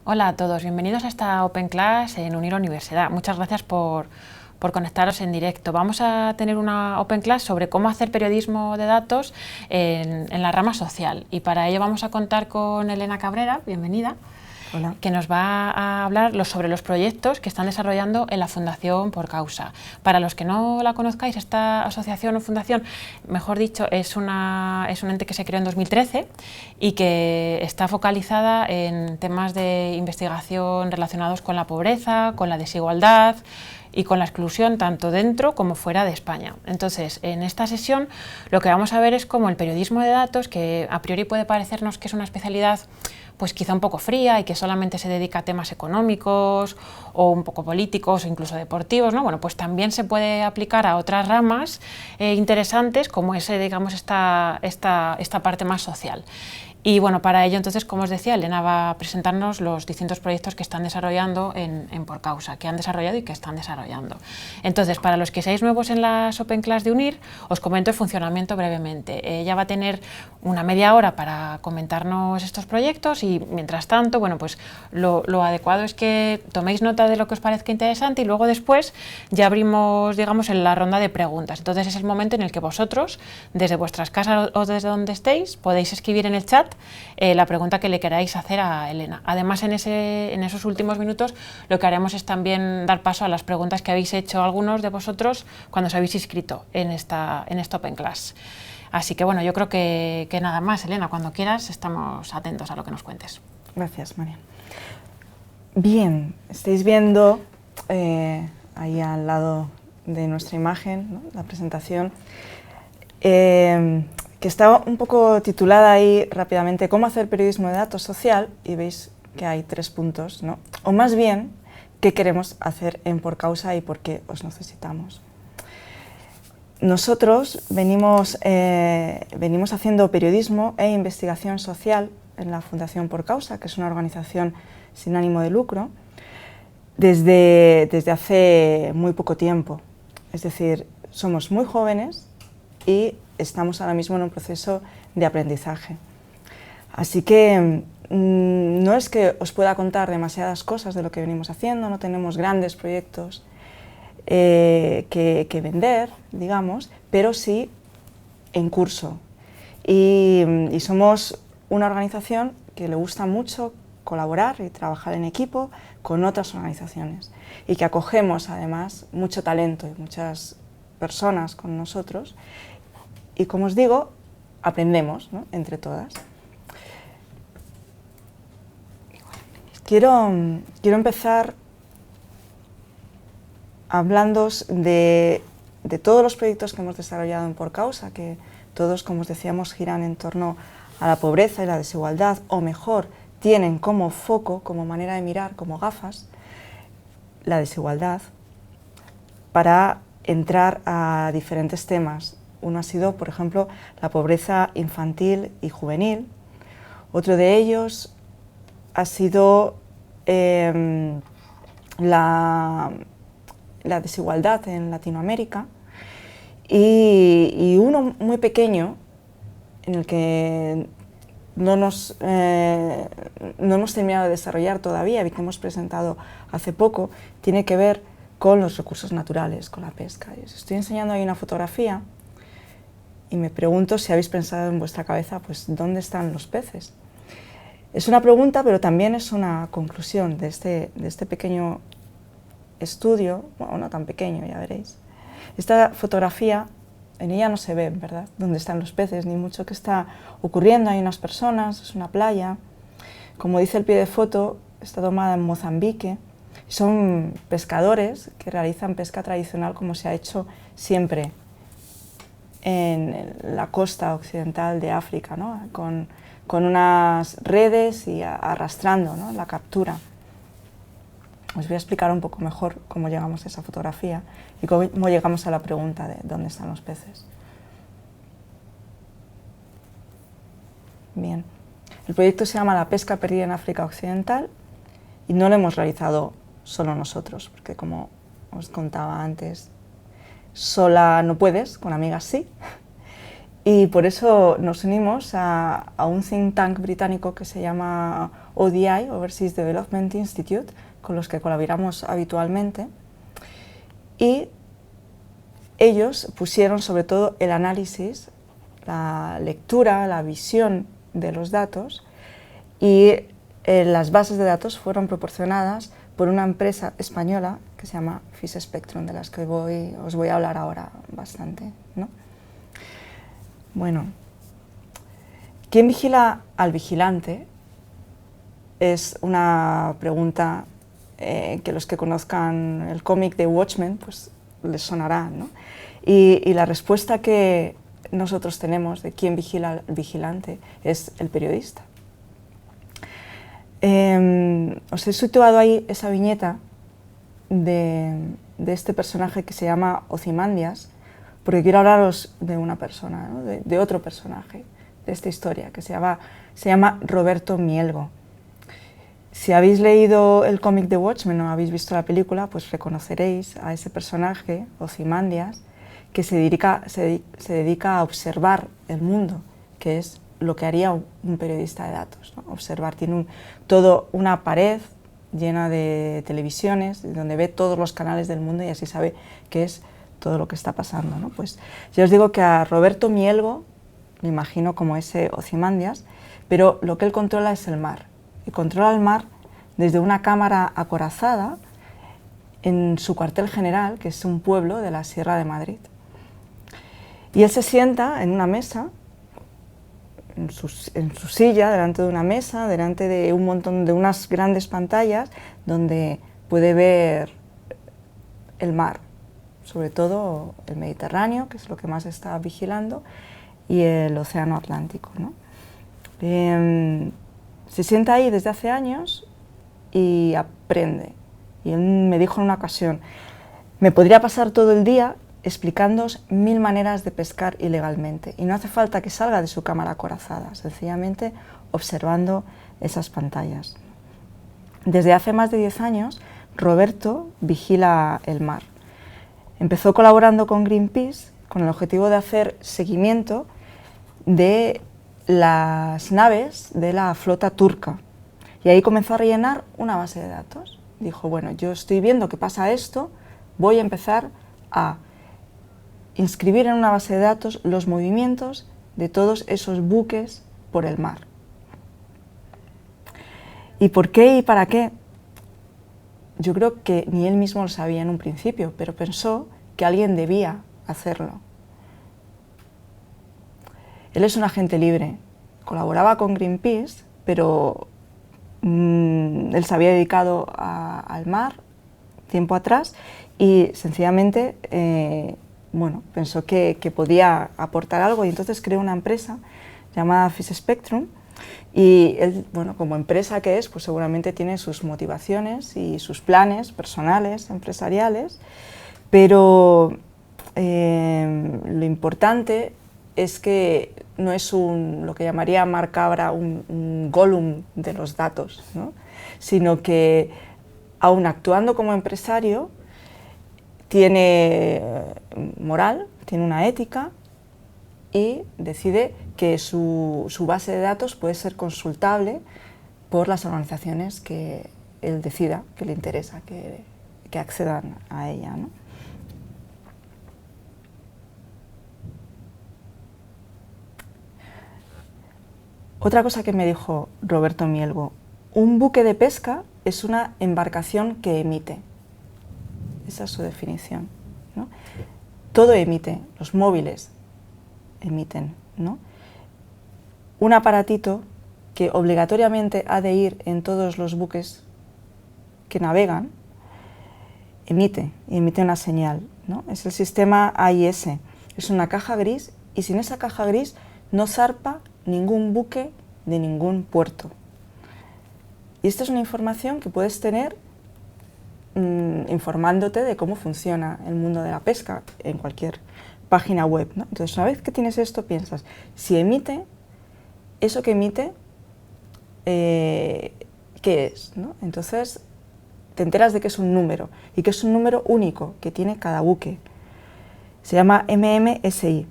Hola a todos, bienvenidos a esta Open Class en Unir Universidad. Muchas gracias por conectaros en directo. Vamos a tener una Open Class sobre cómo hacer periodismo de datos en la rama social, y para ello vamos a contar con Elena Cabrera, bienvenida. Hola. Que nos va a hablar sobre los proyectos que están desarrollando en la Fundación Por Causa. Para los que no la conozcáis, esta asociación o fundación, mejor dicho, es un ente que se creó en 2013 y que está focalizada en temas de investigación relacionados con la pobreza, con la desigualdad y con la exclusión tanto dentro como fuera de España. Entonces, en esta sesión lo que vamos a ver es cómo el periodismo de datos, que a priori puede parecernos que es una especialidad pues quizá un poco fría y que solamente se dedica a temas económicos o un poco políticos o incluso deportivos, ¿no? Bueno, pues también se puede aplicar a otras ramas interesantes, como digamos, esta parte más social. Y bueno, para ello, entonces, como os decía, Elena va a presentarnos los distintos proyectos que están desarrollando en Por Causa, que han desarrollado y que están desarrollando. Entonces, para los que seáis nuevos en las Open Class de Unir, os comento el funcionamiento brevemente. Ella va a tener una media hora para comentarnos estos proyectos y, mientras tanto, bueno, pues lo adecuado es que toméis nota de lo que os parezca interesante y luego después ya abrimos, digamos, en la ronda de preguntas. Entonces, es el momento en el que vosotros, desde vuestras casas o desde donde estéis, podéis escribir en el chat la pregunta que le queráis hacer a Elena. Además, en esos últimos minutos lo que haremos es también dar paso a las preguntas que habéis hecho algunos de vosotros cuando os habéis inscrito en esta Open Class. Así que bueno, yo creo que nada más, Elena, cuando quieras estamos atentos a lo que nos cuentes. Gracias, María. Bien, estáis viendo ahí al lado de nuestra imagen, ¿no?, la presentación, que está un poco titulada ahí rápidamente "Cómo hacer periodismo de datos social", y veis que hay 3 puntos, ¿no? O más bien, ¿qué queremos hacer en Por Causa y por qué os necesitamos? Nosotros venimos haciendo periodismo e investigación social en la Fundación Por Causa, que es una organización sin ánimo de lucro, desde hace muy poco tiempo. Es decir, somos muy jóvenes y estamos ahora mismo en un proceso de aprendizaje. Así que no es que os pueda contar demasiadas cosas de lo que venimos haciendo, no tenemos grandes proyectos que vender, digamos, pero sí en curso. Y somos una organización que le gusta mucho colaborar y trabajar en equipo con otras organizaciones, y que acogemos además mucho talento y muchas personas con nosotros, y como os digo, aprendemos, ¿no?, entre todas. Quiero empezar hablándoos de todos los proyectos que hemos desarrollado en Por Causa, que todos, como os decíamos, giran en torno a la pobreza y la desigualdad, o mejor, tienen como foco, como manera de mirar, como gafas, la desigualdad, para entrar a diferentes temas. Uno ha sido, por ejemplo, la pobreza infantil y juvenil. Otro de ellos ha sido la desigualdad en Latinoamérica, y uno muy pequeño, en el que no hemos terminado de desarrollar todavía y que hemos presentado hace poco, tiene que ver con los recursos naturales, con la pesca. Y os estoy enseñando ahí una fotografía y me pregunto si habéis pensado en vuestra cabeza, pues, ¿dónde están los peces? Es una pregunta, pero también es una conclusión de este pequeño estudio, bueno, no tan pequeño, ya veréis. Esta fotografía, en ella no se ve, ¿verdad?, dónde están los peces, ni mucho qué está ocurriendo. Hay unas personas, es una playa. Como dice el pie de foto, está tomada en Mozambique. Son pescadores que realizan pesca tradicional como se ha hecho siempre en la costa occidental de África, ¿no?, con unas redes y arrastrando, ¿no?, la captura. Os voy a explicar un poco mejor cómo llegamos a esa fotografía y cómo llegamos a la pregunta de dónde están los peces. Bien, el proyecto se llama La pesca perdida en África Occidental, y no lo hemos realizado solo nosotros, porque, como os contaba antes, sola no puedes, con amigas sí, y por eso nos unimos a un think tank británico que se llama ODI, Overseas Development Institute, con los que colaboramos habitualmente, y ellos pusieron sobre todo el análisis, la lectura, la visión de los datos, y las bases de datos fueron proporcionadas por una empresa española que se llama Fish Spectrum, de las que os voy a hablar ahora bastante, ¿no? Bueno, ¿quién vigila al vigilante? Es una pregunta que los que conozcan el cómic de Watchmen pues les sonará, ¿no? Y la respuesta que nosotros tenemos de quién vigila al vigilante es el periodista. Os he situado ahí esa viñeta de este personaje que se llama Ozymandias, porque quiero hablaros de una persona, ¿no? de otro personaje de esta historia, que se llama Roberto Mielgo. Si habéis leído el cómic de Watchmen o habéis visto la película, pues reconoceréis a ese personaje, Ozymandias, que se dedica a observar el mundo, que es lo que haría un periodista de datos, ¿no? Observar, tiene todo una pared llena de televisiones, donde ve todos los canales del mundo y así sabe qué es todo lo que está pasando, ¿no? Pues yo os digo que a Roberto Mielgo, me imagino como ese Ozymandias, pero lo que él controla es el mar, y controla el mar desde una cámara acorazada en su cuartel general, que es un pueblo de la Sierra de Madrid. Y él se sienta en una mesa, en su silla, delante de una mesa, delante de un montón de unas grandes pantallas, donde puede ver el mar, sobre todo el Mediterráneo, que es lo que más está vigilando, y el Océano Atlántico, ¿no? Se sienta ahí desde hace años y aprende. Y él me dijo en una ocasión, me podría pasar todo el día explicándoos 1000 maneras de pescar ilegalmente, y no hace falta que salga de su cámara acorazada, sencillamente observando esas pantallas. Desde hace más de 10 años, Roberto vigila el mar. Empezó colaborando con Greenpeace con el objetivo de hacer seguimiento de las naves de la flota turca, y ahí comenzó a rellenar una base de datos. Dijo, bueno, yo estoy viendo que pasa esto, voy a empezar a inscribir en una base de datos los movimientos de todos esos buques por el mar. ¿Y por qué y para qué? Yo creo que ni él mismo lo sabía en un principio, pero pensó que alguien debía hacerlo. Él es un agente libre, colaboraba con Greenpeace, pero él se había dedicado al mar tiempo atrás y sencillamente bueno, pensó que podía aportar algo, y entonces creó una empresa llamada Fish Spectrum, y él, bueno, como empresa que es, pues seguramente tiene sus motivaciones y sus planes personales, empresariales, pero lo importante es que no es lo que llamaría Marc Cabra un Gollum de los datos, ¿no? Sino que, aun actuando como empresario, tiene moral, tiene una ética, y decide que su base de datos puede ser consultable por las organizaciones que él decida, que le interesa, que accedan a ella, ¿no? Otra cosa que me dijo Roberto Mielgo, un buque de pesca es una embarcación que emite. Esa es su definición, ¿no? Todo emite, los móviles emiten, ¿no? Un aparatito que obligatoriamente ha de ir en todos los buques que navegan, emite una señal, ¿no? Es el sistema AIS, es una caja gris, y sin esa caja gris no zarpa ningún buque de ningún puerto. Y esta es una información que puedes tener informándote de cómo funciona el mundo de la pesca en cualquier página web, ¿no? Entonces, una vez que tienes esto, piensas, si emite, eso que emite, ¿qué es, ¿no? Entonces, te enteras de que es un número, y que es un número único que tiene cada buque. Se llama MMSI,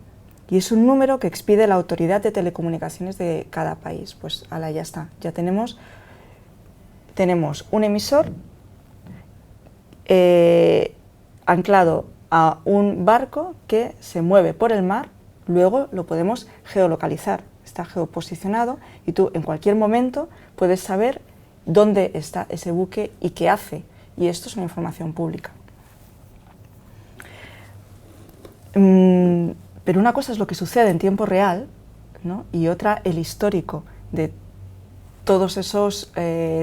y es un número que expide la Autoridad de Telecomunicaciones de cada país. Pues, ala, ya está, ya tenemos tenemos un emisor anclado a un barco que se mueve por el mar, luego lo podemos geolocalizar, está geoposicionado y tú en cualquier momento puedes saber dónde está ese buque y qué hace, y esto es una información pública. Pero una cosa es lo que sucede en tiempo real, ¿no? Y otra el histórico de todos esos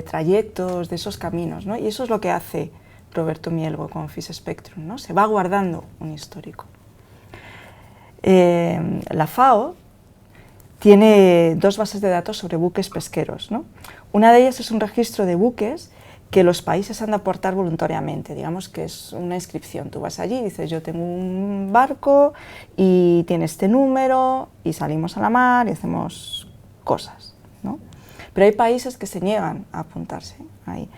trayectos, de esos caminos, ¿no? Y eso es lo que hace Roberto Mielgo con Fish Spectrum, ¿no? Se va guardando un histórico. La FAO tiene dos bases de datos sobre buques pesqueros, ¿no? Una de ellas es un registro de buques que los países han de aportar voluntariamente, digamos que es una inscripción. Tú vas allí y dices, yo tengo un barco y tiene este número y salimos a la mar y hacemos cosas, ¿no? Pero hay países que se niegan a apuntarse ahí,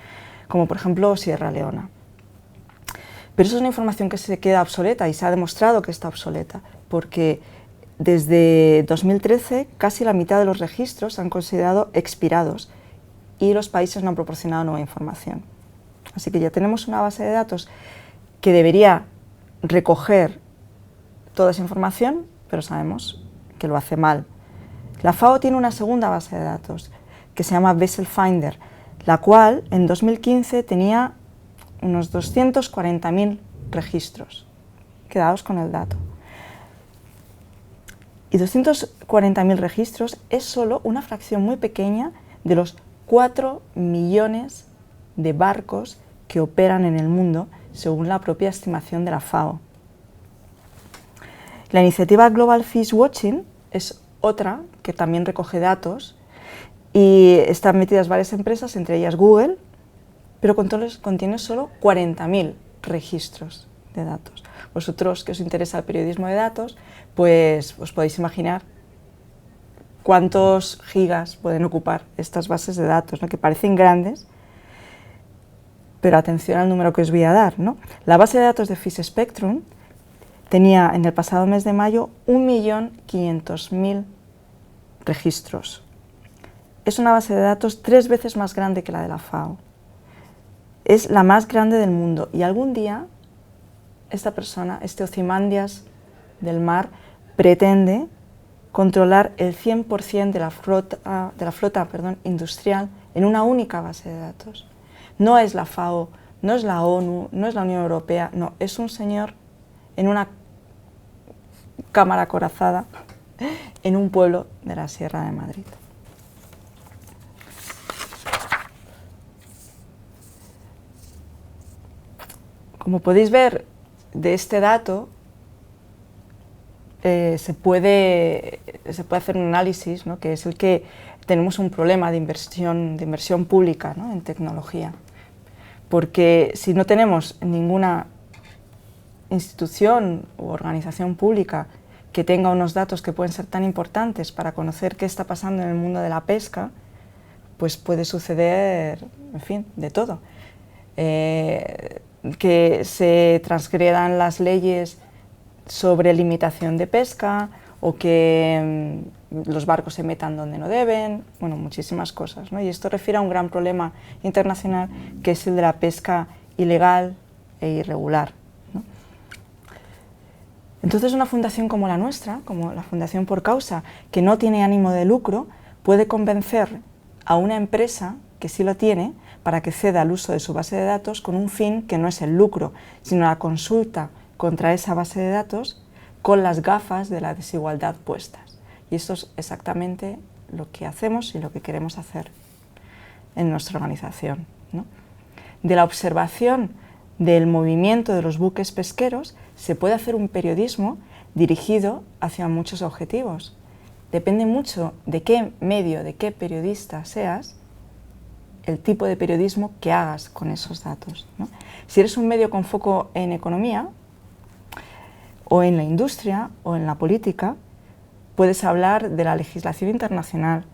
como por ejemplo Sierra Leona. Pero eso es una información que se queda obsoleta y se ha demostrado que está obsoleta, porque desde 2013 casi la mitad de los registros se han considerado expirados y los países no han proporcionado nueva información. Así que ya tenemos una base de datos que debería recoger toda esa información, pero sabemos que lo hace mal. La FAO tiene una segunda base de datos que se llama Vessel Finder, la cual en 2015 tenía unos 240.000 registros. Quedaos con el dato. Y 240.000 registros es solo una fracción muy pequeña de los 4 millones de barcos que operan en el mundo, según la propia estimación de la FAO. La iniciativa Global Fish Watching es otra que también recoge datos y están metidas varias empresas, entre ellas Google, pero contiene solo 40.000 registros de datos. Vosotros que os interesa el periodismo de datos, pues os podéis imaginar cuántos gigas pueden ocupar estas bases de datos, ¿no? Que parecen grandes, pero atención al número que os voy a dar, ¿no? La base de datos de Fish Spectrum tenía en el pasado mes de mayo 1.500.000 registros. Es una base de datos 3 veces más grande que la de la FAO. Es la más grande del mundo y algún día esta persona, este Ozymandias del mar, pretende controlar el 100% de la flota industrial en una única base de datos. No es la FAO, no es la ONU, no es la Unión Europea, no, es un señor en una cámara acorazada en un pueblo de la Sierra de Madrid. Como podéis ver de este dato, se puede hacer un análisis, ¿no? Que es el que tenemos un problema de inversión pública, ¿no? En tecnología. Porque si no tenemos ninguna institución u organización pública que tenga unos datos que pueden ser tan importantes para conocer qué está pasando en el mundo de la pesca, pues puede suceder, en fin, de todo. Que se transgredan las leyes sobre limitación de pesca o que los barcos se metan donde no deben, bueno, muchísimas cosas, ¿no? Y esto refiere a un gran problema internacional que es el de la pesca ilegal e irregular, ¿no? Entonces una fundación como la nuestra, como la Fundación Por Causa, que no tiene ánimo de lucro, puede convencer a una empresa que sí lo tiene para que ceda el uso de su base de datos con un fin que no es el lucro, sino la consulta contra esa base de datos con las gafas de la desigualdad puestas. Y esto es exactamente lo que hacemos y lo que queremos hacer en nuestra organización, ¿no? De la observación del movimiento de los buques pesqueros se puede hacer un periodismo dirigido hacia muchos objetivos. Depende mucho de qué medio, de qué periodista seas, el tipo de periodismo que hagas con esos datos, ¿no? Si eres un medio con foco en economía, o en la industria, o en la política, puedes hablar de la legislación internacional,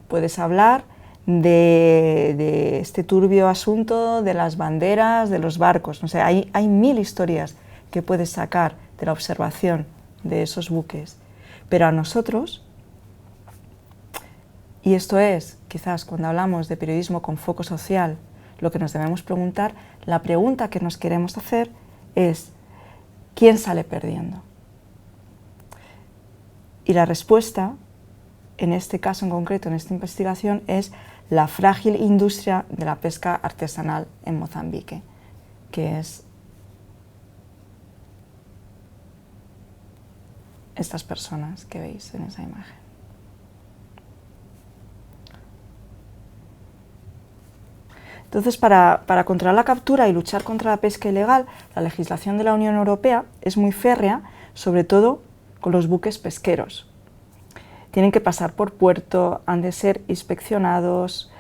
puedes hablar de este turbio asunto de las banderas, de los barcos, no sé, hay 1000 historias que puedes sacar de la observación de esos buques, pero a nosotros Y esto es, quizás cuando hablamos de periodismo con foco social, lo que nos debemos preguntar, la pregunta que nos queremos hacer es, ¿quién sale perdiendo? Y la respuesta, en este caso en concreto, en esta investigación, es la frágil industria de la pesca artesanal en Mozambique, que es estas personas que veis en esa imagen. Entonces, para controlar la captura y luchar contra la pesca ilegal, la legislación de la Unión Europea es muy férrea, sobre todo con los buques pesqueros. Tienen que pasar por puerto, han de ser inspeccionados,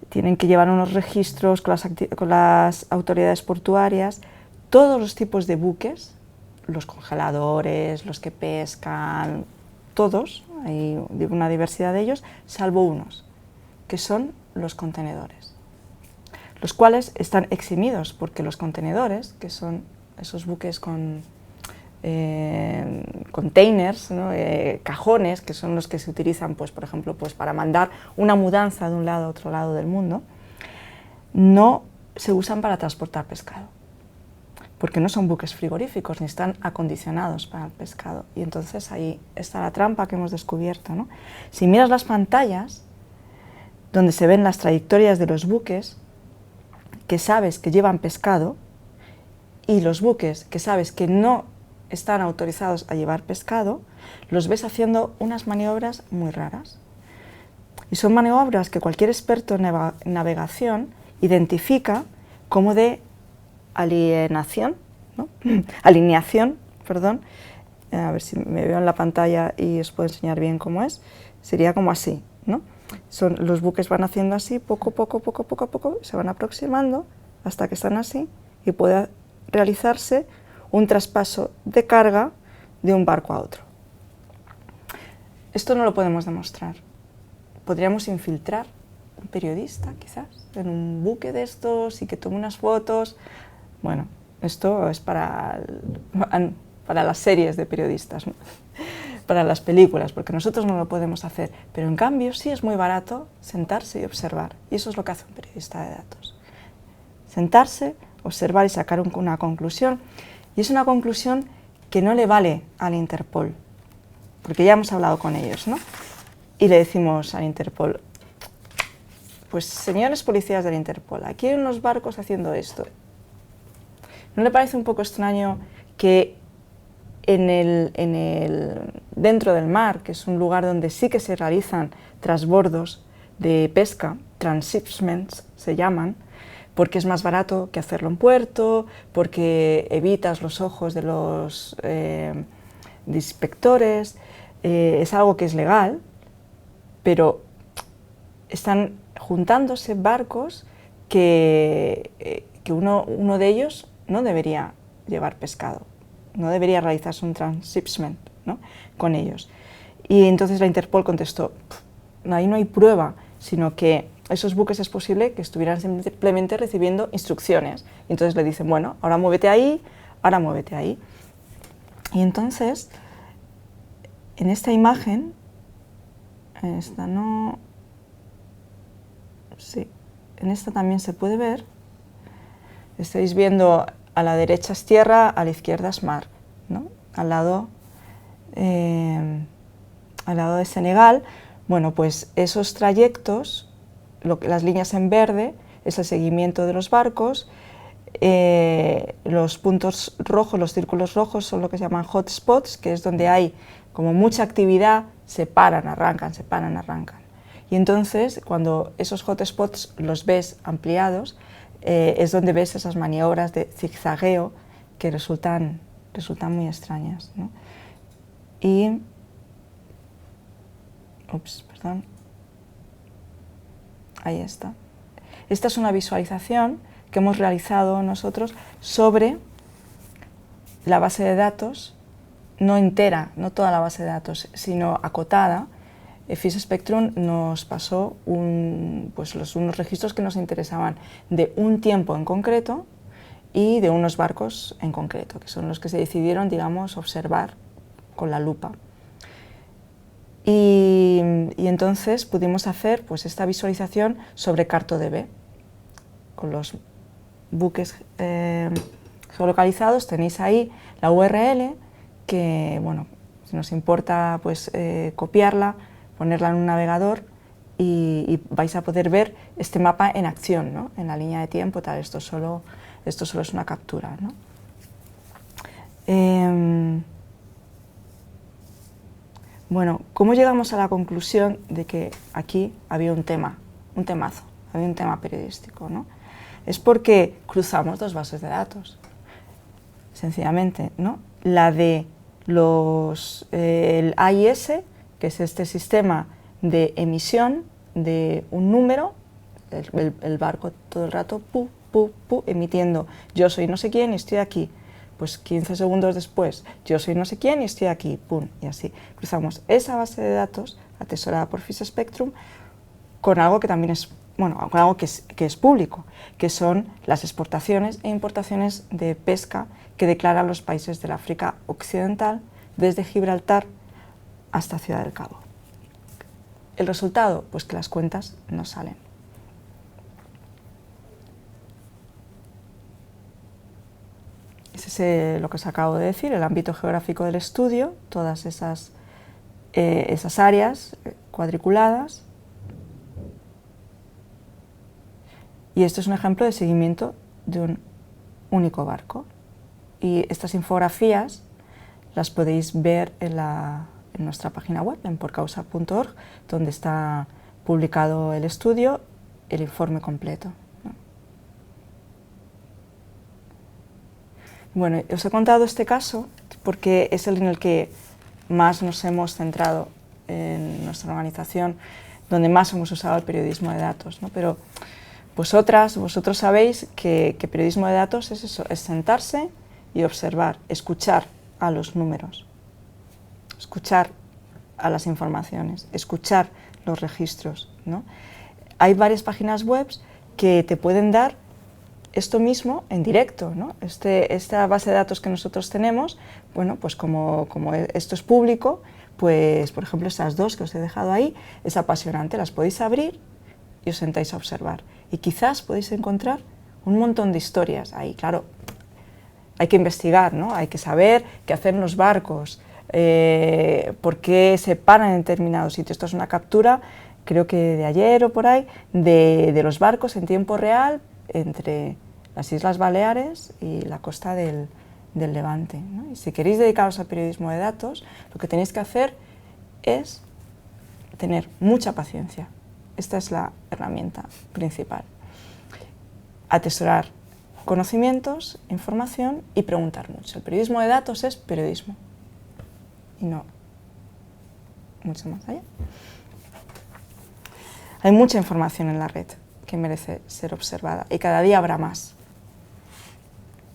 tienen que llevar unos registros con las autoridades portuarias. Todos los tipos de buques, los congeladores, los que pescan, todos, hay una diversidad de ellos, salvo unos, que son los contenedores, los cuales están eximidos, porque los contenedores, que son esos buques con containers, ¿no? Cajones, que son los que se utilizan, pues, por ejemplo, pues, para mandar una mudanza de un lado a otro lado del mundo, no se usan para transportar pescado, porque no son buques frigoríficos ni están acondicionados para el pescado. Y entonces ahí está la trampa que hemos descubierto, ¿no? Si miras las pantallas donde se ven las trayectorias de los buques que sabes que llevan pescado y los buques que sabes que no están autorizados a llevar pescado, los ves haciendo unas maniobras muy raras. Y son maniobras que cualquier experto en navegación identifica como de alineación, perdón. A ver si me veo en la pantalla y os puedo enseñar bien cómo es. Sería como así, ¿no? Los buques van haciendo así, poco a poco, se van aproximando hasta que están así y puede realizarse un traspaso de carga de un barco a otro. Esto no lo podemos demostrar. Podríamos infiltrar un periodista, quizás, en un buque de estos y que tome unas fotos. Bueno, esto es para las series de periodistas, ¿no? Para las películas, porque nosotros no lo podemos hacer, pero en cambio sí es muy barato sentarse y observar, y eso es lo que hace un periodista de datos. Sentarse, observar y sacar una conclusión, y es una conclusión que no le vale al Interpol, porque ya hemos hablado con ellos, ¿no? Y le decimos al Interpol, pues señores policías del Interpol, aquí hay unos barcos haciendo esto. ¿No le parece un poco extraño que dentro del mar, que es un lugar donde sí que se realizan trasbordos de pesca, transshipments se llaman, porque es más barato que hacerlo en puerto, porque evitas los ojos de los inspectores, es algo que es legal, pero están juntándose barcos que uno de ellos no debería llevar pescado, no debería realizarse un transshipment, ¿no?, con ellos. Y entonces la Interpol contestó, ahí no hay prueba, sino que esos buques es posible que estuvieran simplemente recibiendo instrucciones. Y entonces le dicen, bueno, ahora muévete ahí, ahora muévete ahí. Y entonces, en esta imagen, esta no, sí, en esta también se puede ver, estáis viendo a la derecha es tierra, a la izquierda es mar, ¿no? Al lado de Senegal. Bueno, pues esos trayectos, las líneas en verde, es el seguimiento de los barcos, los puntos rojos, los círculos rojos son lo que se llaman hotspots, que es donde hay como mucha actividad, se paran, arrancan, se paran, arrancan. Y entonces, cuando esos hotspots los ves ampliados, es donde ves esas maniobras de zigzagueo que resultan muy extrañas, ¿no? Y, perdón, ahí está. Esta es una visualización que hemos realizado nosotros sobre la base de datos, no entera, no toda la base de datos, sino acotada. FIS Spectrum nos pasó unos registros que nos interesaban de un tiempo en concreto y de unos barcos en concreto, que son los que se decidieron, digamos, observar con la lupa. y entonces pudimos hacer pues, esta visualización sobre CartoDB. Con los buques geolocalizados tenéis ahí la URL que, bueno, si nos importa pues, copiarla, ponerla en un navegador y vais a poder ver este mapa en acción, ¿no? En la línea de tiempo, tal. Esto solo es una captura, ¿no? Bueno, ¿cómo llegamos a la conclusión de que aquí había un temazo, había un tema periodístico, ¿no? Es porque cruzamos dos bases de datos, sencillamente, ¿no? La de el AIS, que es este sistema de emisión de un número, el barco todo el rato, emitiendo, yo soy no sé quién y estoy aquí. Pues 15 segundos después, yo soy no sé quién y estoy aquí, pum, y así. Cruzamos esa base de datos, atesorada por Fish Spectrum, con algo que también es, bueno, con algo que es público, que son las exportaciones e importaciones de pesca que declaran los países del África Occidental, desde Gibraltar hasta Ciudad del Cabo. ¿El resultado? Pues que las cuentas no salen. Ese es lo que os acabo de decir, el ámbito geográfico del estudio, todas esas áreas cuadriculadas. Y esto es un ejemplo de seguimiento de un único barco. Y estas infografías las podéis ver en nuestra página web, en porcausa.org, donde está publicado el estudio, el informe completo. Bueno, os he contado este caso porque es el en el que más nos hemos centrado en nuestra organización, donde más hemos usado el periodismo de datos, ¿no? Pero vosotros sabéis que periodismo de datos es eso, es sentarse y observar, escuchar a los números, escuchar a las informaciones, escuchar los registros, ¿no? Hay varias páginas web que te pueden dar esto mismo en directo, ¿no? Esta base de datos que nosotros tenemos, bueno, pues como esto es público, pues por ejemplo estas dos que os he dejado ahí, es apasionante, las podéis abrir y os sentáis a observar. Y quizás podéis encontrar un montón de historias ahí, claro. Hay que investigar, ¿no? Hay que saber qué hacen los barcos, por qué se paran en determinados sitios. Esto es una captura, creo que de ayer o por ahí, de los barcos en tiempo real entre las Islas Baleares y la costa del Levante, ¿no? Y si queréis dedicaros al periodismo de datos, lo que tenéis que hacer es tener mucha paciencia. Esta es la herramienta principal. Atesorar conocimientos, información y preguntar mucho. El periodismo de datos es periodismo y no mucho más allá. Hay mucha información en la red que merece ser observada y cada día habrá más.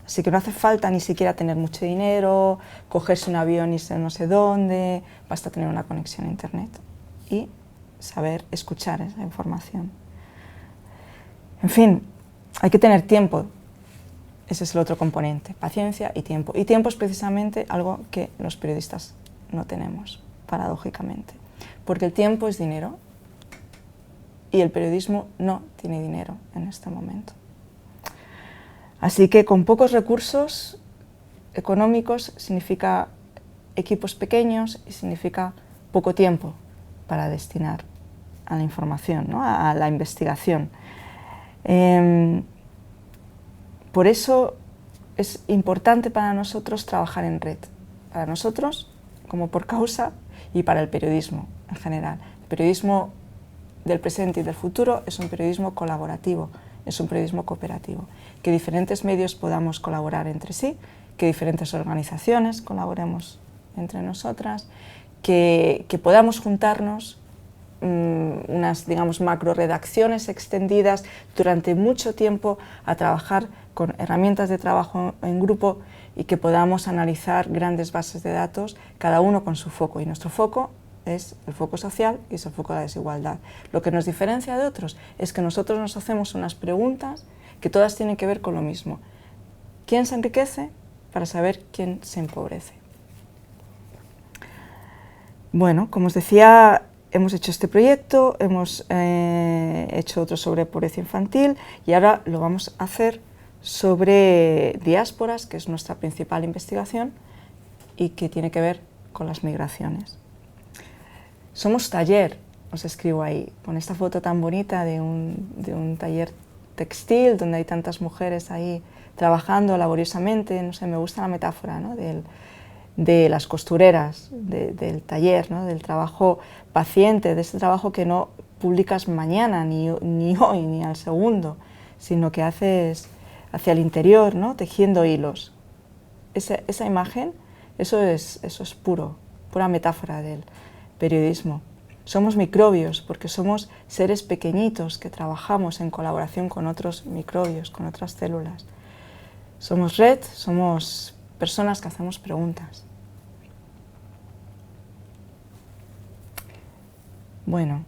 Así que no hace falta ni siquiera tener mucho dinero, cogerse un avión y irse no sé dónde, basta tener una conexión a internet y saber escuchar esa información. En fin, hay que tener tiempo. Ese es el otro componente, paciencia y tiempo. Y tiempo es precisamente algo que los periodistas no tenemos, paradójicamente. Porque el tiempo es dinero y el periodismo no tiene dinero en este momento. Así que con pocos recursos económicos significa equipos pequeños y significa poco tiempo para destinar a la información, ¿no? A la investigación. Por eso es importante para nosotros trabajar en red, para nosotros como Por Causa y para el periodismo en general. El periodismo del presente y del futuro es un periodismo colaborativo, es un periodismo cooperativo. Que diferentes medios podamos colaborar entre sí, que diferentes organizaciones colaboremos entre nosotras, que podamos juntarnos unas, digamos, macro redacciones extendidas durante mucho tiempo a trabajar con herramientas de trabajo en grupo y que podamos analizar grandes bases de datos, cada uno con su foco. Y nuestro foco es el foco social y es el foco de la desigualdad. Lo que nos diferencia de otros es que nosotros nos hacemos unas preguntas que todas tienen que ver con lo mismo. ¿Quién se enriquece? Para saber quién se empobrece. Bueno, como os decía, hemos hecho este proyecto, hemos hecho otro sobre pobreza infantil y ahora lo vamos a hacer sobre diásporas, que es nuestra principal investigación y que tiene que ver con las migraciones. Somos taller, os escribo ahí, con esta foto tan bonita de un taller textil donde hay tantas mujeres ahí trabajando laboriosamente. No sé, me gusta la metáfora, ¿no?, de las costureras, del taller, ¿no?, del trabajo paciente, de ese trabajo que no publicas mañana, ni hoy, ni al segundo, sino que haces hacia el interior, ¿no?, tejiendo hilos. Esa imagen, eso es pura metáfora del periodismo. Somos microbios porque somos seres pequeñitos que trabajamos en colaboración con otros microbios, con otras células. Somos red, somos personas que hacemos preguntas. Bueno,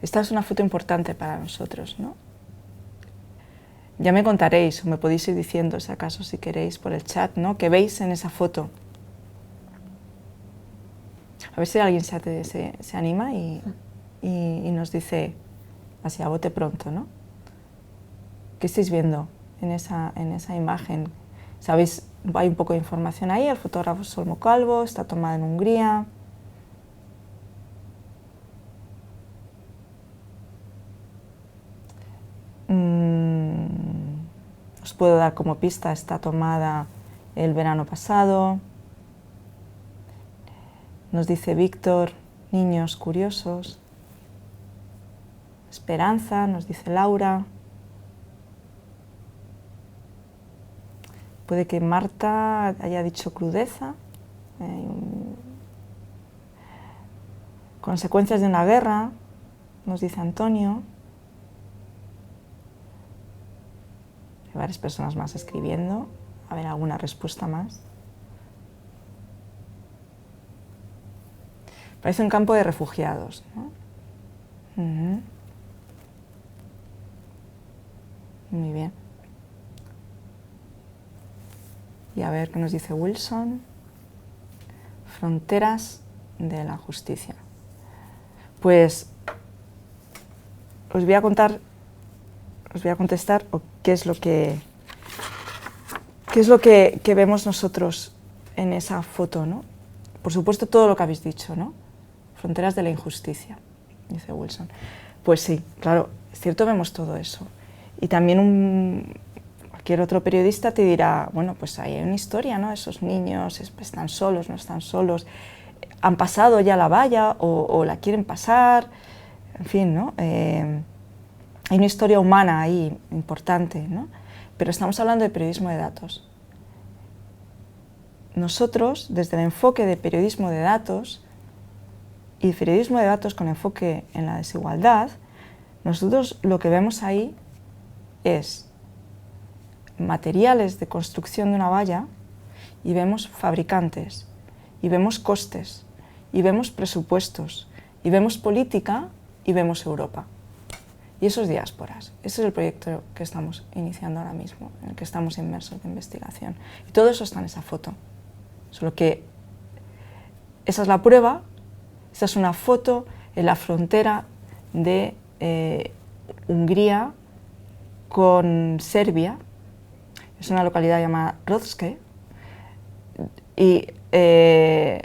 esta es una foto importante para nosotros, ¿no? Ya me contaréis, o me podéis ir diciendo, si acaso, si queréis, por el chat, ¿no?, qué veis en esa foto. A ver si alguien se anima y nos dice, así a bote pronto, ¿no?, ¿qué estáis viendo en esa imagen? Sabéis, hay un poco de información ahí, el fotógrafo es Olmo Calvo, está tomada en Hungría. Os puedo dar como pista, está tomada el verano pasado. Nos dice Víctor, niños curiosos. Esperanza, nos dice Laura. Puede que Marta haya dicho crudeza. Consecuencias de una guerra, nos dice Antonio. Hay varias personas más escribiendo. A ver, alguna respuesta más. Parece un campo de refugiados, ¿no? Muy bien. Y a ver qué nos dice Wilson. Fronteras de la justicia. Pues os voy a contestar qué es lo que vemos nosotros en esa foto, ¿no? Por supuesto, todo lo que habéis dicho, ¿no? Fronteras de la injusticia, dice Wilson. Pues sí, claro, es cierto, vemos todo eso. Y también cualquier otro periodista te dirá, bueno, pues ahí hay una historia, ¿no? Esos niños están solos, no están solos, han pasado ya la valla o la quieren pasar, en fin, ¿no? Hay una historia humana ahí importante, ¿no? Pero estamos hablando de periodismo de datos. Nosotros, desde el enfoque de periodismo de datos y periodismo de datos con enfoque en la desigualdad, nosotros lo que vemos ahí es materiales de construcción de una valla y vemos fabricantes, y vemos costes, y vemos presupuestos, y vemos política, y vemos Europa. Y eso es diásporas. Ese es el proyecto que estamos iniciando ahora mismo, en el que estamos inmersos de investigación. Y todo eso está en esa foto. Solo que esa es la prueba, esa es una foto en la frontera de Hungría con Serbia. Es una localidad llamada Rodske. Y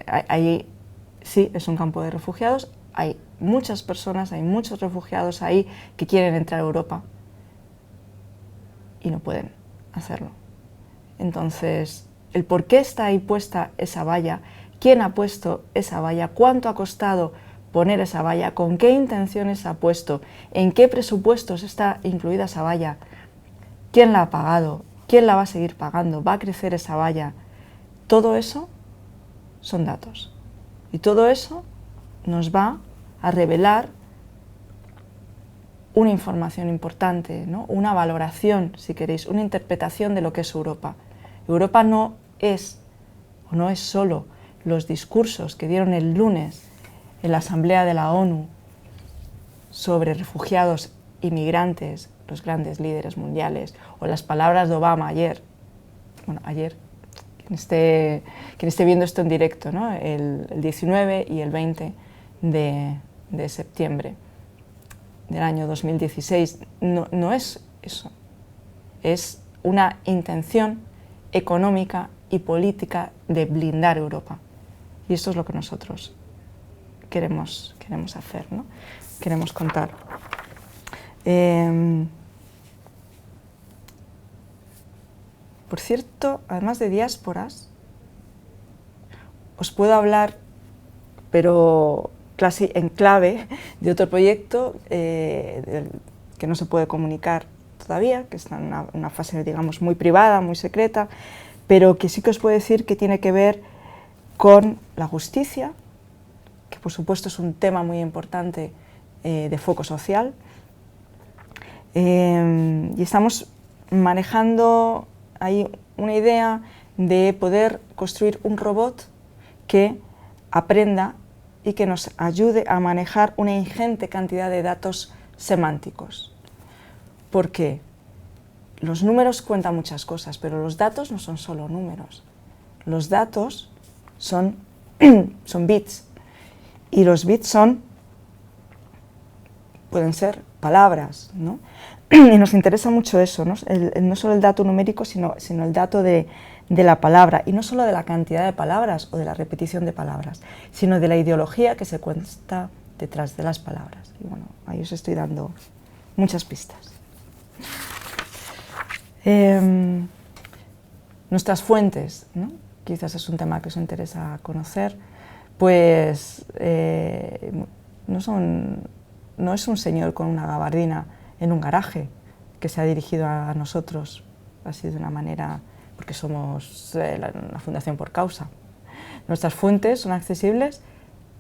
ahí sí, es un campo de refugiados. Hay muchas personas, hay muchos refugiados ahí que quieren entrar a Europa y no pueden hacerlo. Entonces, el por qué está ahí puesta esa valla, quién ha puesto esa valla, cuánto ha costado poner esa valla, con qué intenciones se ha puesto, en qué presupuestos está incluida esa valla, quién la ha pagado, quién la va a seguir pagando, va a crecer esa valla. Todo eso son datos. Y todo eso nos va a revelar una información importante, ¿no? Una valoración, si queréis, una interpretación de lo que es Europa. Europa no es solo los discursos que dieron el lunes en la Asamblea de la ONU sobre refugiados y migrantes, los grandes líderes mundiales, o las palabras de Obama ayer, quien esté viendo esto en directo, ¿no? El 19 y el 20 de septiembre del año 2016. No es eso, es una intención económica y política de blindar Europa. Y esto es lo que nosotros queremos hacer, ¿no? Queremos contar. Por cierto, además de diásporas, os puedo hablar, pero casi en clave, de otro proyecto que no se puede comunicar todavía, que está en una fase, digamos, muy privada, muy secreta, pero que sí que os puedo decir que tiene que ver con la justicia, que por supuesto es un tema muy importante de foco social, y estamos manejando ahí una idea de poder construir un robot que aprenda y que nos ayude a manejar una ingente cantidad de datos semánticos. Porque los números cuentan muchas cosas, pero los datos no son solo números. Los datos son bits, y los bits pueden ser palabras, ¿no? Y nos interesa mucho eso, ¿no? No solo el dato numérico, sino el dato de la palabra, y no solo de la cantidad de palabras o de la repetición de palabras, sino de la ideología que se cuenta detrás de las palabras. Y bueno, ahí os estoy dando muchas pistas. Nuestras fuentes, ¿no? Quizás es un tema que os interesa conocer, pues no es un señor con una gabardina en un garaje que se ha dirigido a nosotros así de una manera, porque somos la Fundación Por Causa. Nuestras fuentes son accesibles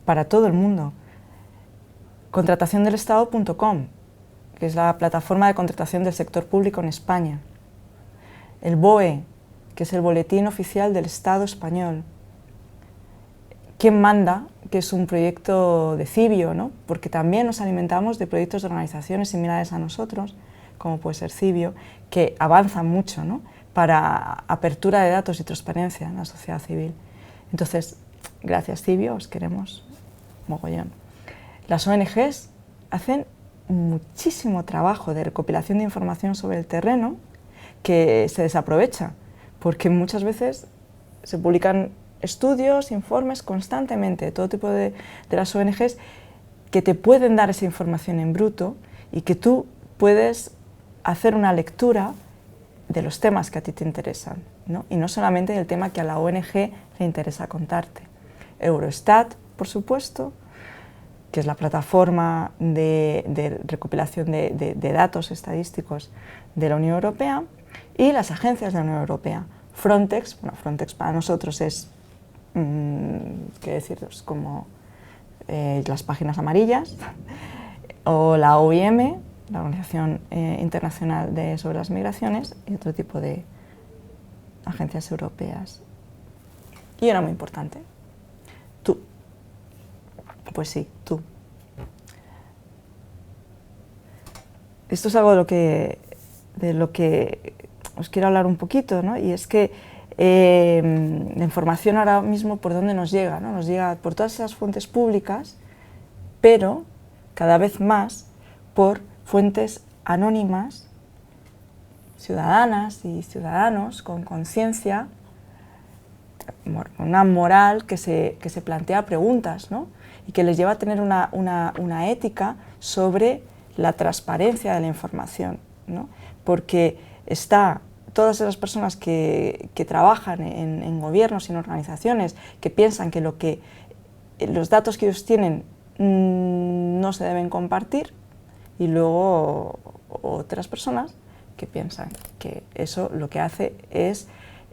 para todo el mundo. Contrataciondelestado.com, que es la plataforma de contratación del sector público en España. El BOE, que es el Boletín Oficial del Estado Español. ¿Quién manda?, que es un proyecto de Cibio, ¿no? Porque también nos alimentamos de proyectos de organizaciones similares a nosotros, como puede ser Cibio, que avanzan mucho, ¿no?, para apertura de datos y transparencia en la sociedad civil. Entonces, gracias Cibio, os queremos mogollón. Las ONGs hacen muchísimo trabajo de recopilación de información sobre el terreno que se desaprovecha, porque muchas veces se publican estudios, informes constantemente de todo tipo de las ONGs que te pueden dar esa información en bruto y que tú puedes hacer una lectura de los temas que a ti te interesan, ¿no? Y no solamente del tema que a la ONG le interesa contarte. Eurostat, por supuesto, que es la plataforma de recopilación de datos estadísticos de la Unión Europea, y las agencias de la Unión Europea. Frontex, bueno, Frontex para nosotros es, qué deciros, como las páginas amarillas, o la OIM, la Organización Internacional sobre las Migraciones, y otro tipo de agencias europeas. Y una muy importante, tú. Pues sí, tú. Esto es algo de lo que os quiero hablar un poquito, ¿no? Y es que la información ahora mismo, ¿por dónde nos llega?, ¿no? Nos llega por todas esas fuentes públicas, pero cada vez más por fuentes anónimas, ciudadanas y ciudadanos con conciencia, una moral que se plantea preguntas, ¿no? Y que les lleva a tener una ética sobre la transparencia de la información, ¿no? Porque todas esas personas que trabajan en gobiernos y en organizaciones que piensan que los datos que ellos tienen no se deben compartir, y luego otras personas que piensan que eso lo que hace es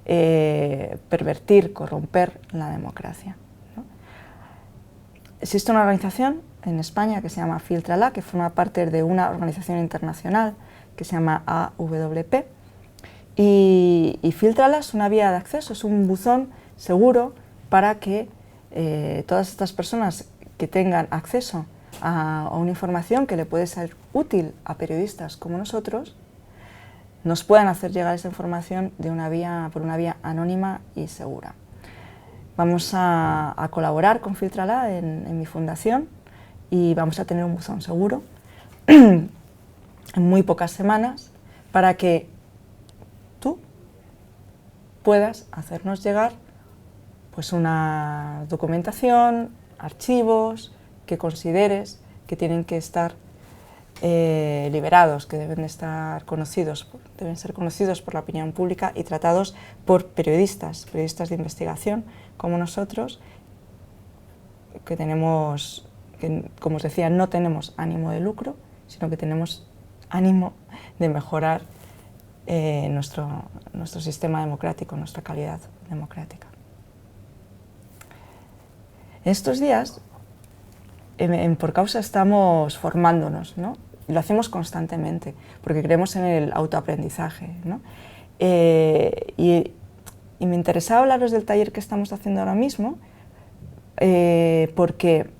pervertir, corromper la democracia, ¿no? Existe una organización en España que se llama Filtrala, que forma parte de una organización internacional que se llama AWP, y Filtrala es una vía de acceso, es un buzón seguro para que todas estas personas que tengan acceso a una información que le puede ser útil a periodistas como nosotros, nos puedan hacer llegar esa información por una vía anónima y segura. Vamos a colaborar con Filtrala en mi fundación y vamos a tener un buzón seguro en muy pocas semanas para que tú puedas hacernos llegar pues una documentación, archivos que consideres que tienen que estar liberados, que deben ser conocidos por la opinión pública y tratados por periodistas de investigación como nosotros, que como os decía, no tenemos ánimo de lucro, sino que tenemos ánimo de mejorar nuestro sistema democrático, nuestra calidad democrática. En estos días, en Por Causa estamos formándonos, ¿no? Y lo hacemos constantemente, porque creemos en el autoaprendizaje, ¿no? Y me interesaba hablaros del taller que estamos haciendo ahora mismo, porque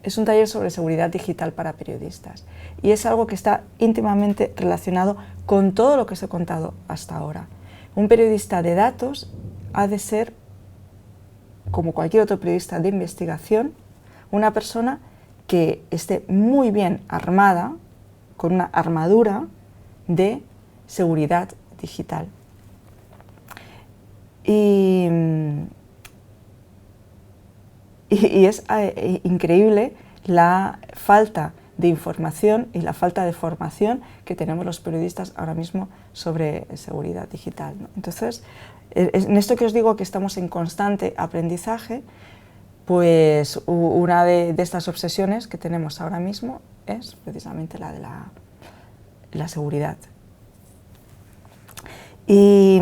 es un taller sobre seguridad digital para periodistas y es algo que está íntimamente relacionado con todo lo que os he contado hasta ahora. Un periodista de datos ha de ser, como cualquier otro periodista de investigación, una persona que esté muy bien armada, con una armadura de seguridad digital. Y es increíble la falta de información y la falta de formación que tenemos los periodistas ahora mismo sobre seguridad digital, ¿no? Entonces, en esto que os digo que estamos en constante aprendizaje, pues una de estas obsesiones que tenemos ahora mismo es precisamente la de la seguridad. Y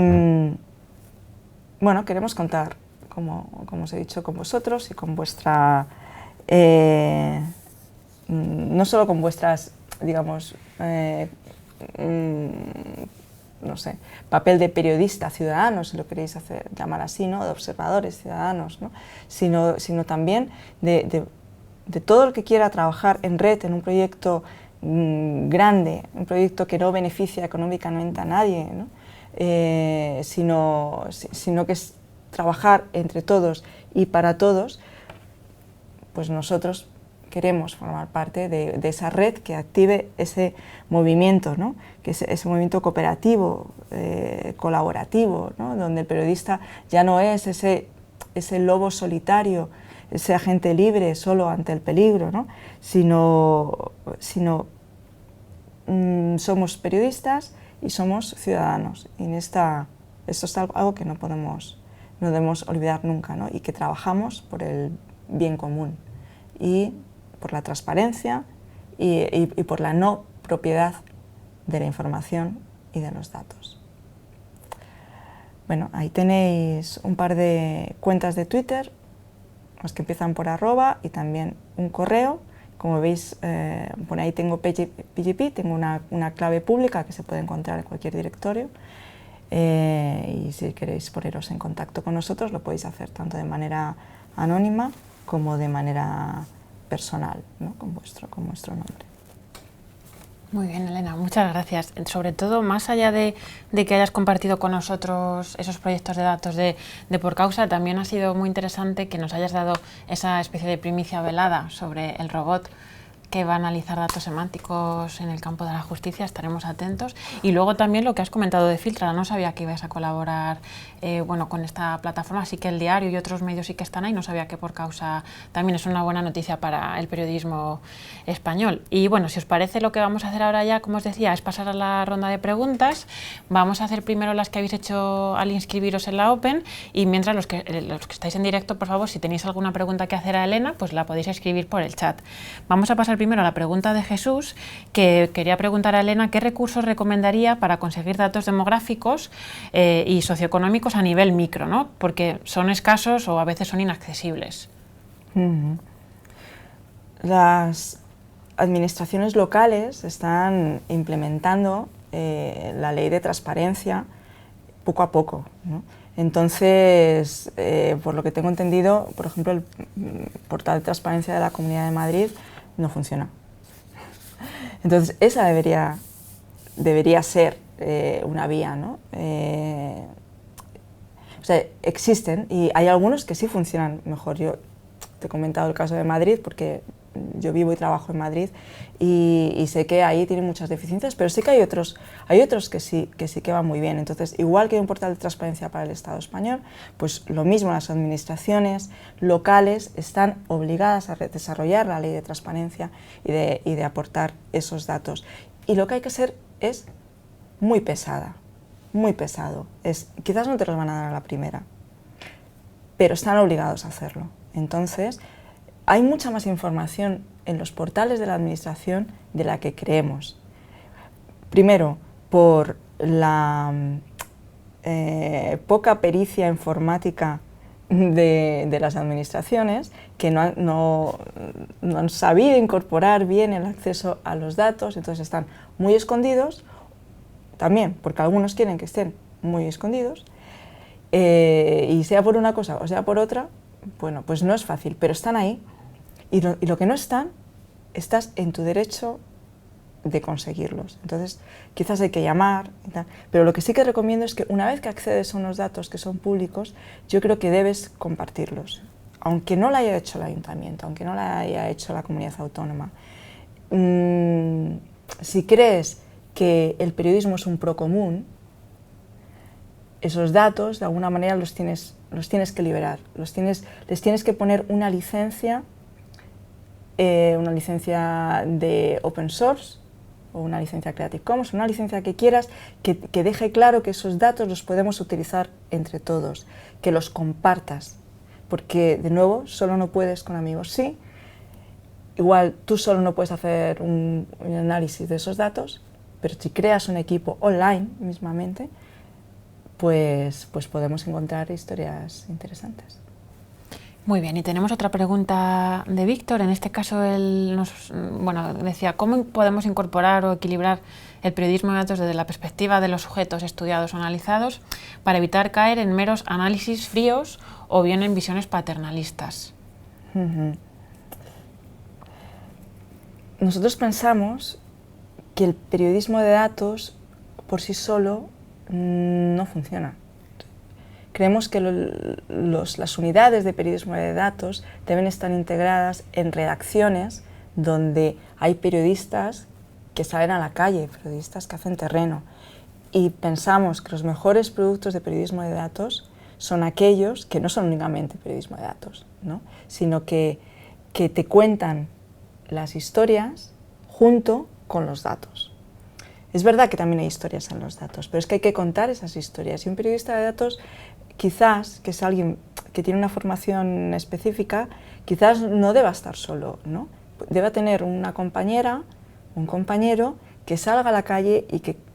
bueno, queremos contar, como os he dicho, con vosotros y con vuestra, no solo con vuestras, digamos, no sé, papel de periodista ciudadano, si lo queréis llamar así, ¿no? De observadores ciudadanos, ¿no? Sino también de todo el que quiera trabajar en red en un proyecto grande, un proyecto que no beneficia económicamente a nadie, ¿no? Sino que es trabajar entre todos y para todos. Pues nosotros queremos formar parte de esa red que active ese movimiento, ¿no? Que es ese movimiento cooperativo, colaborativo, ¿no? Donde el periodista ya no es ese lobo solitario, ese agente libre solo ante el peligro, ¿no? sino somos periodistas y somos ciudadanos. Y esto es algo que no debemos olvidar nunca, ¿no? Y que trabajamos por el bien común y por la transparencia y por la no propiedad de la información y de los datos. Bueno, ahí tenéis un par de cuentas de Twitter, los que empiezan por @ y también un correo. Como veis, por ahí tengo PGP, tengo una clave pública que se puede encontrar en cualquier directorio. Y si queréis poneros en contacto con nosotros, lo podéis hacer tanto de manera anónima como de manera personal, ¿no? con vuestro nombre. Muy bien, Elena, muchas gracias. Sobre todo, más allá de que hayas compartido con nosotros esos proyectos de datos de Por Causa, también ha sido muy interesante que nos hayas dado esa especie de primicia velada sobre el robot que va a analizar datos semánticos en el campo de la justicia. Estaremos atentos. Y luego también lo que has comentado de Filtrala, no sabía que ibas a colaborar con esta plataforma, así que el diario y otros medios sí que están ahí, no sabía que Por Causa también es una buena noticia para el periodismo español. Y bueno, si os parece, lo que vamos a hacer ahora ya, como os decía, es pasar a la ronda de preguntas. Vamos a hacer primero las que habéis hecho al inscribiros en la Open, y mientras los que estáis en directo, por favor, si tenéis alguna pregunta que hacer a Elena, pues la podéis escribir por el chat. Vamos a pasar primero a la pregunta de Jesús, que quería preguntar a Elena qué recursos recomendaría para conseguir datos demográficos y socioeconómicos a nivel micro, ¿no? Porque son escasos o a veces son inaccesibles. Las administraciones locales están implementando la ley de transparencia poco a poco, ¿no? Entonces, por lo que tengo entendido, por ejemplo, el portal de transparencia de la Comunidad de Madrid no funciona. Entonces, esa debería ser una vía, ¿no? O sea, existen y hay algunos que sí funcionan mejor. Yo te he comentado el caso de Madrid porque yo vivo y trabajo en Madrid y sé que ahí tienen muchas deficiencias, pero sí que hay otros que sí que van muy bien. Entonces, igual que hay un portal de transparencia para el Estado español, pues lo mismo las administraciones locales están obligadas a desarrollar la ley de transparencia y de aportar esos datos. Y lo que hay que ser es muy pesada, muy pesado. Quizás no te los van a dar a la primera, pero están obligados a hacerlo. Entonces, hay mucha más información en los portales de la administración de la que creemos. Primero, por la poca pericia informática de las administraciones, que no han sabido incorporar bien el acceso a los datos, entonces están muy escondidos, también porque algunos quieren que estén muy escondidos, y sea por una cosa o sea por otra, bueno, pues no es fácil, pero están ahí. Y lo que no están, estás en tu derecho de conseguirlos. Entonces, quizás hay que llamar y tal. Pero lo que sí que recomiendo es que una vez que accedes a unos datos que son públicos, yo creo que debes compartirlos. Aunque no lo haya hecho el ayuntamiento, aunque no lo haya hecho la comunidad autónoma. Si crees que el periodismo es un procomún, esos datos, de alguna manera, los tienes que liberar. Les tienes que poner una licencia de open source o una licencia Creative Commons, una licencia que quieras, que deje claro que esos datos los podemos utilizar entre todos, que los compartas, porque de nuevo solo no puedes con amigos. Sí, igual tú solo no puedes hacer un análisis de esos datos, pero si creas un equipo online mismamente, pues podemos encontrar historias interesantes. Muy bien, y tenemos otra pregunta de Víctor. En este caso, él decía, ¿cómo podemos incorporar o equilibrar el periodismo de datos desde la perspectiva de los sujetos estudiados o analizados para evitar caer en meros análisis fríos o bien en visiones paternalistas? Nosotros pensamos que el periodismo de datos por sí solo no funciona. Creemos que las unidades de periodismo de datos deben estar integradas en redacciones donde hay periodistas que salen a la calle, periodistas que hacen terreno. Y pensamos que los mejores productos de periodismo de datos son aquellos que no son únicamente periodismo de datos, ¿no? Sino que te cuentan las historias junto con los datos. Es verdad que también hay historias en los datos, pero es que hay que contar esas historias. Y un periodista de datos, quizás, que es alguien que tiene una formación específica, quizás no deba estar solo, ¿no? Deba tener una compañera, un compañero que salga a la calle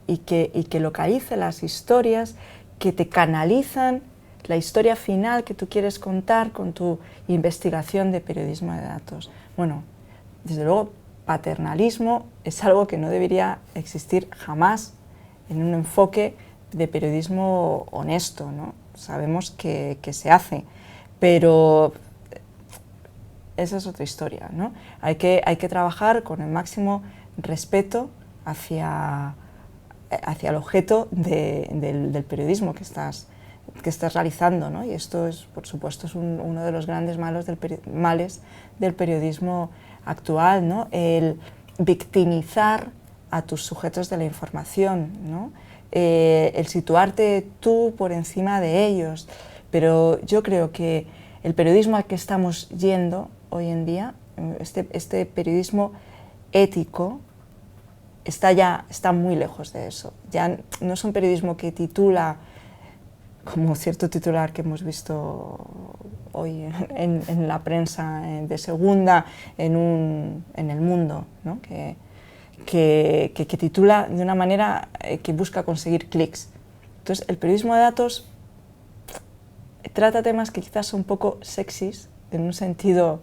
y que localice las historias, que te canalizan la historia final que tú quieres contar con tu investigación de periodismo de datos. Bueno, desde luego, paternalismo es algo que no debería existir jamás en un enfoque de periodismo honesto, ¿no? Sabemos que se hace, pero esa es otra historia, ¿no? Hay que trabajar con el máximo respeto hacia el objeto del periodismo que estás realizando, ¿no? Y esto es, por supuesto, es uno de los grandes males del periodismo actual, ¿no? El victimizar a tus sujetos de la información, ¿no? El situarte tú por encima de ellos. Pero yo creo que el periodismo al que estamos yendo hoy en día, este periodismo ético, está muy lejos de eso. Ya no es un periodismo que titula, como cierto titular que hemos visto hoy en la prensa de segunda, en El Mundo, ¿no? que titula de una manera que busca conseguir clics. Entonces, el periodismo de datos trata temas que quizás son un poco sexys, en un sentido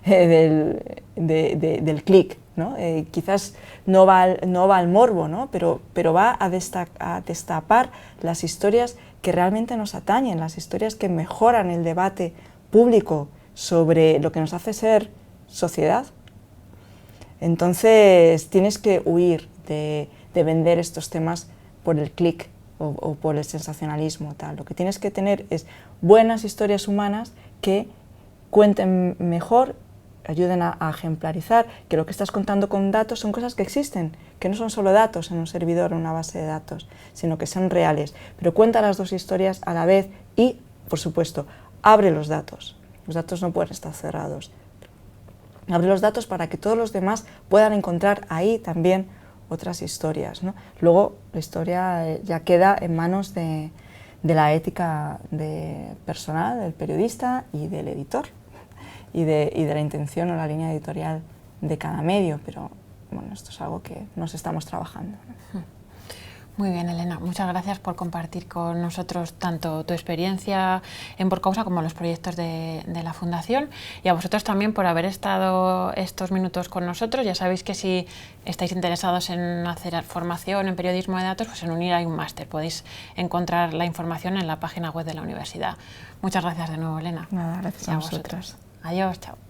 del clic, ¿no? Quizás no va al morbo, ¿no? pero va a destapar las historias que realmente nos atañen, las historias que mejoran el debate público sobre lo que nos hace ser sociedad. Entonces tienes que huir de vender estos temas por el clic o por el sensacionalismo, tal. Lo que tienes que tener es buenas historias humanas que cuenten mejor, ayuden a ejemplarizar, que lo que estás contando con datos son cosas que existen, que no son solo datos en un servidor o en una base de datos, sino que son reales. Pero cuenta las dos historias a la vez y, por supuesto, abre los datos. Los datos no pueden estar cerrados. Abre los datos para que todos los demás puedan encontrar ahí también otras historias, ¿no? Luego la historia ya queda en manos de la ética personal del periodista y del editor y de la intención o la línea editorial de cada medio, pero bueno, esto es algo que nos estamos trabajando, ¿no? Muy bien, Elena, muchas gracias por compartir con nosotros tanto tu experiencia en Por Causa como los proyectos de la Fundación, y a vosotros también por haber estado estos minutos con nosotros. Ya sabéis que si estáis interesados en hacer formación en periodismo de datos, pues en UNIR hay un máster, podéis encontrar la información en la página web de la universidad. Muchas gracias de nuevo, Elena. Nada, gracias a vosotros. Adiós, chao.